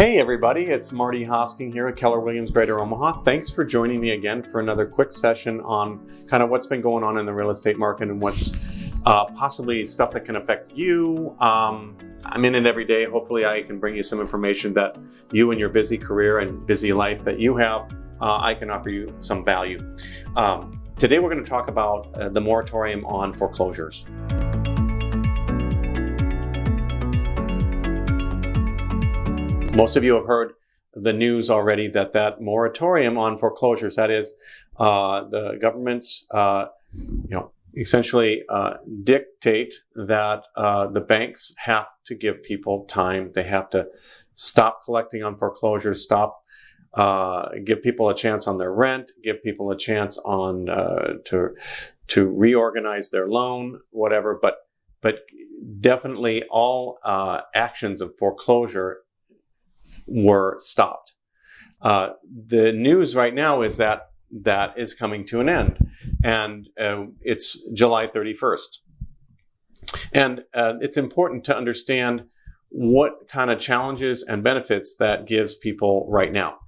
Hey everybody, it's Marty Hosking here at Keller Williams Greater Omaha. Thanks for joining me again for another quick session on kind of what's been going on in the real estate market and what's possibly stuff that can affect you. I'm in it every day. Hopefully I can bring you some information that you in your busy career and busy life that you have, I can offer you some value. Today we're going to talk about the moratorium on foreclosures. Most of you have heard the news already that moratorium on foreclosures, that is, the governments, essentially dictate that the banks have to give people time. They have to stop collecting on foreclosures, give people a chance on their rent, give people a chance on to reorganize their loan, whatever. But definitely all actions of foreclosure were stopped. The news right now is that is coming to an end, and it's July 31st. And it's important to understand what kind of challenges and benefits that gives people right now.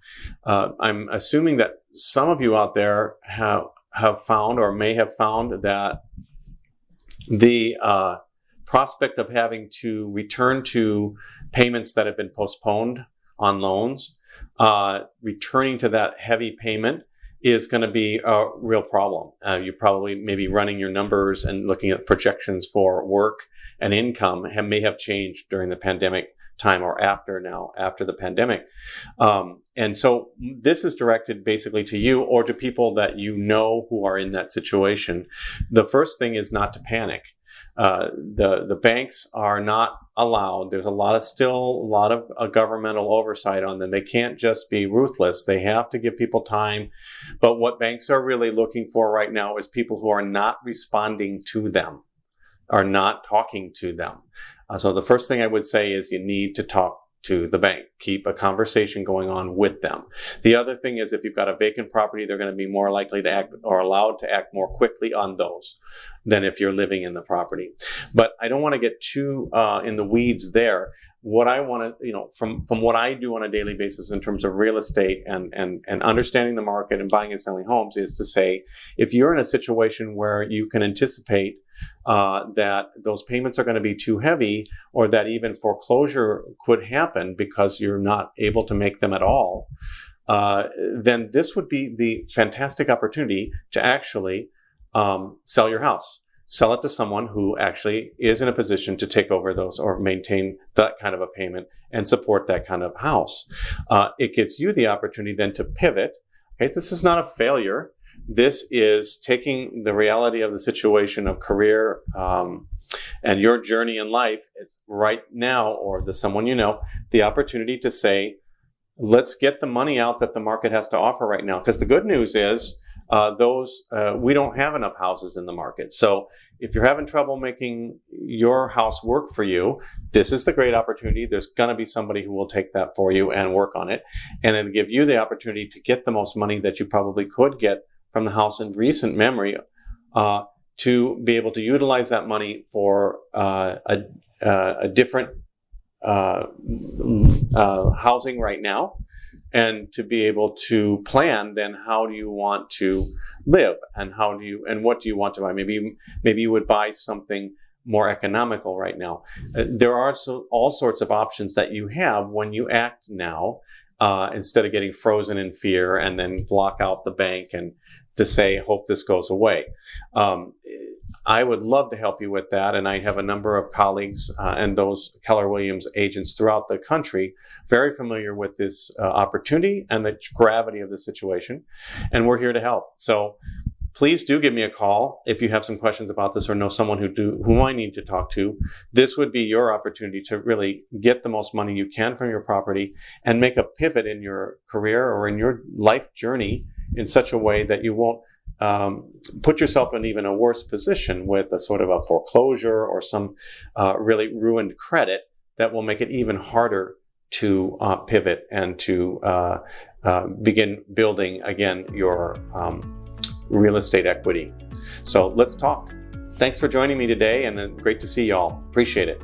I'm assuming that some of you out there have found or may have found that the prospect of having to return to payments that have been postponed on loans, returning to that heavy payment is going to be a real problem. You probably maybe running your numbers and looking at projections for work and income may have changed during the pandemic time or after the pandemic. And so this is directed basically to you or to people that you know who are in that situation. The first thing is not to panic. The banks are not allowed. There's still a lot of governmental oversight on them. They can't just be ruthless. They have to give people time. But what banks are really looking for right now is people who are not responding to them, are not talking to them. So the first thing I would say is you need to talk to the bank. Keep a conversation going on with them. The other thing is if you've got a vacant property, they're going to be more likely to act or allowed to act more quickly on those than if you're living in the property. But I don't want to get too in the weeds there. What I want to, from what I do on a daily basis in terms of real estate and understanding the market and buying and selling homes is to say, if you're in a situation where you can anticipate that those payments are going to be too heavy or that even foreclosure could happen because you're not able to make them at all, then this would be the fantastic opportunity to actually sell your house. Sell it to someone who actually is in a position to take over those or maintain that kind of a payment and support that kind of house. It gives you the opportunity then to pivot. Okay, this is not a failure. This is taking the reality of the situation of career and your journey in life is right now, or someone you know, the opportunity to say, let's get the money out that the market has to offer right now. Because the good news is we don't have enough houses in the market. So if you're having trouble making your house work for you, this is the great opportunity. There's going to be somebody who will take that for you and work on it. And it'll give you the opportunity to get the most money that you probably could get from the house in recent memory, to be able to utilize that money for a different housing right now, and to be able to plan then how do you want to live and what do you want to buy. Maybe you would buy something more economical right now. There are all sorts of options that you have when you act now, instead of getting frozen in fear and then block out the bank and to say, hope this goes away. I would love to help you with that, and I have a number of colleagues and those Keller Williams agents throughout the country very familiar with this opportunity and the gravity of the situation, and we're here to help. So please do give me a call if you have some questions about this or know someone who I need to talk to. This would be your opportunity to really get the most money you can from your property and make a pivot in your career or in your life journey in such a way that you won't put yourself in even a worse position with a sort of a foreclosure or some really ruined credit that will make it even harder to pivot and to begin building again your real estate equity. So let's talk. Thanks for joining me today, and great to see y'all. Appreciate it.